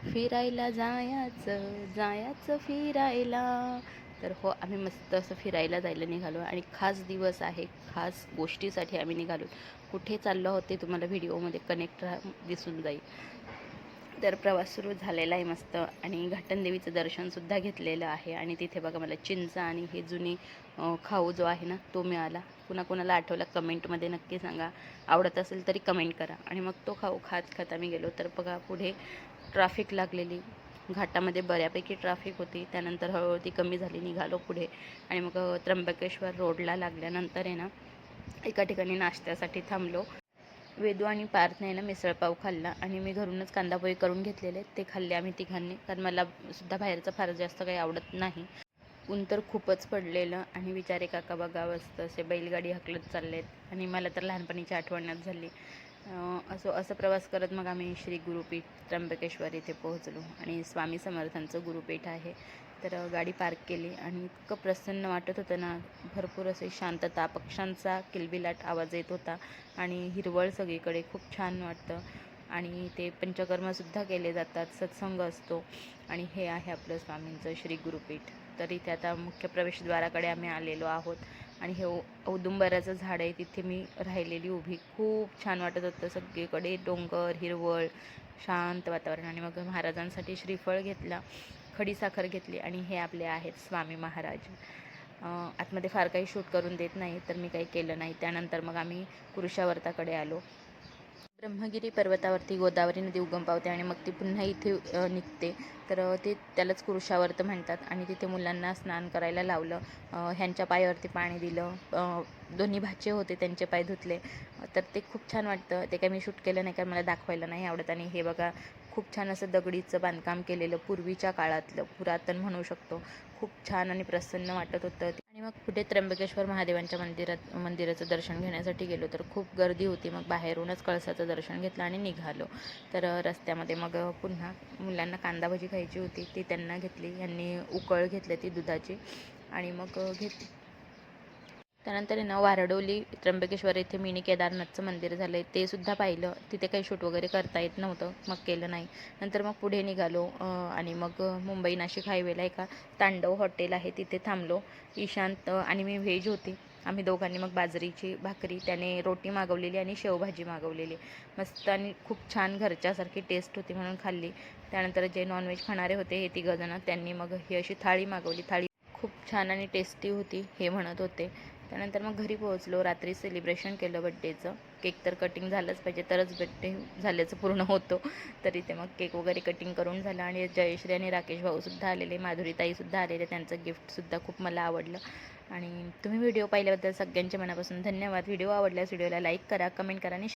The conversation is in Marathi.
फिरायला जायचं जायचं फिरायला. तर हो, आम्ही मस्त असं फिरायला जायला निघालो आणि खास दिवस आहे, खास गोष्टीसाठी आम्ही निघालो. कुठे चाललो आहोत ते तुम्हाला व्हिडिओमध्ये कनेक्ट दिसून जाईल. तर प्रवास सुरू झालेला आहे मस्त आणि घाटनदेवीचं दर्शनसुद्धा घेतलेलं आहे. आणि तिथे बघा मला चिंच आणि हे जुनी खाऊ जो आहे ना तो मिळाला. कुणा कुणाला आठवला कमेंटमध्ये नक्की सांगा, आवडत असेल तरी कमेंट करा. आणि मग तो खाऊ खात खात आम्ही गेलो. तर बघा पुढे ट्रॅफिक लागलेली, घाटामध्ये बऱ्यापैकी ट्रॅफिक होती. त्यानंतर हळूहळू ती कमी झाली, निघालो पुढे. आणि मग त्र्यंबकेश्वर रोडला लागल्यानंतर आहे ना एका ठिकाणी नाश्त्यासाठी थांबलो. वेदू आणि पार्थने ना मिसळपाव खाल्ला आणि मी घरूनच कांदापोहे करून घेतलेले, ते खाल्ले आम्ही तिघांनी. कारण मला सुद्धा बाहेरचं फार जास्त काही आवडत नाही. ऊन तर खूपच पडलेलं आणि बिचारे काका बघा मस्त असे बैलगाडी हकलत चाललेत आणि मला तर लहानपणीची आठवणच झाली. असं प्रवास करत मग आम्ही श्री गुरुपीठ त्र्यंबकेश्वर इथे पोहोचलो. आणि स्वामी समर्थांचं गुरुपीठ आहे. तर गाडी पार्क केली आणि इतकं प्रसन्न वाटत होतं ना. भरपूर असे शांतता, पक्ष्यांचा किलबिलाट आवाज येत होता आणि हिरवळ सगळीकडे, खूप छान वाटतं. आणि ते पंचकर्मसुद्धा केले जातात, सत्संग असतो. आणि हे आहे आपलं स्वामींचं श्री गुरुपीठ. तर इथे आता मुख्य प्रवेशद्वाराकडे आम्ही आलेलो आहोत. आणि हे औदुंबराचं झाड आहे, तिथे मी राहिलेली उभी. खूप छान वाटत होतं, सगळीकडे डोंगर, हिरवळ, शांत वातावरण. आणि मग महाराजांसाठी श्रीफळ घेतला, खडीसाखर घेतली. आणि हे आपले आहेत स्वामी महाराज. आतमध्ये फार काही शूट करून देत नाही, तर मी काही केलं नाही. त्यानंतर मग आम्ही कुरुशावर्ताकडे आलो. ब्रह्मगिरी पर्वतावरती गोदावरी नदी उगम पावते आणि मग ती पुन्हा इथे निघते. तर ते त्यालाच कुरुशावर्त म्हणतात. आणि तिथे मुलांना स्नान करायला लावलं, ह्यांच्या पायावरती पाणी दिलं. दोन्ही भाचे होते, त्यांचे पाय धुतले. तर ते खूप छान वाटतं. ते काही मी शूट केलं नाही, कारण मला दाखवायला नाही आवडत. आणि हे बघा, खूप छान असं दगडीचं बांधकाम केलेलं, पूर्वीच्या काळातलं, पुरातन म्हणू शकतो. खूप छान आणि प्रसन्न वाटत होतं. आणि मग पुढे त्र्यंबकेश्वर महादेवांच्या मंदिराचं दर्शन घेण्यासाठी गेलो. तर खूप गर्दी होती. मग बाहेरूनच कळसाचं दर्शन घेतलं आणि निघालो. तर रस्त्यामध्ये मग पुन्हा मुलांना कांदा भजी खायची होती, ती त्यांना घेतली. यांनी उकळ घेतली ती दुधाची आणि मग घेतली. त्यानंतर आहे ना वारडोली त्र्यंबकेश्वर येथे मिनी केदारनाथचं मंदिर झालं आहे, ते सुद्धा पाहिलं. तिथे काही शूट वगैरे करता येत नव्हतं, मग केलं नाही. नंतर मग पुढे निघालो आणि मग मुंबई नाशिक हायवेला एका तांडव हॉटेल आहे, तिथे थांबलो. ईशांत आणि मी व्हेज होती. आम्ही दोघांनी मग बाजरीची भाकरी, त्याने रोटी मागवलेली आणि शेवभाजी मागवलेली. मस्त आणि खूप छान घरच्यासारखी टेस्ट होती म्हणून खाल्ली. त्यानंतर जे नॉनव्हेज खाणारे होते हे तिघंजणं, त्यांनी मग ही अशी थाळी मागवली. थाळी खूप छान आणि टेस्टी होती हे म्हणत होते. त्यानंतर मग घरी पोहोचलो. रात्री सेलिब्रेशन केलं बड्डेचं. केक तर कटिंग झालंच पाहिजे, तरच बड्डे झाल्याचं पूर्ण होतो. तर इथे मग केक वगैरे कटिंग करून झालं. आणि जयश्री आणि राकेश भाऊसुद्धा आलेले, माधुरीताईसुद्धा आलेले. त्यांचं गिफ्टसुद्धा खूप मला आवडलं. आणि तुम्ही व्हिडिओ पाहिल्याबद्दल सगळ्यांच्या मनापासून धन्यवाद. व्हिडिओ आवडल्यास व्हिडिओला लाईक करा, कमेंट करा आणि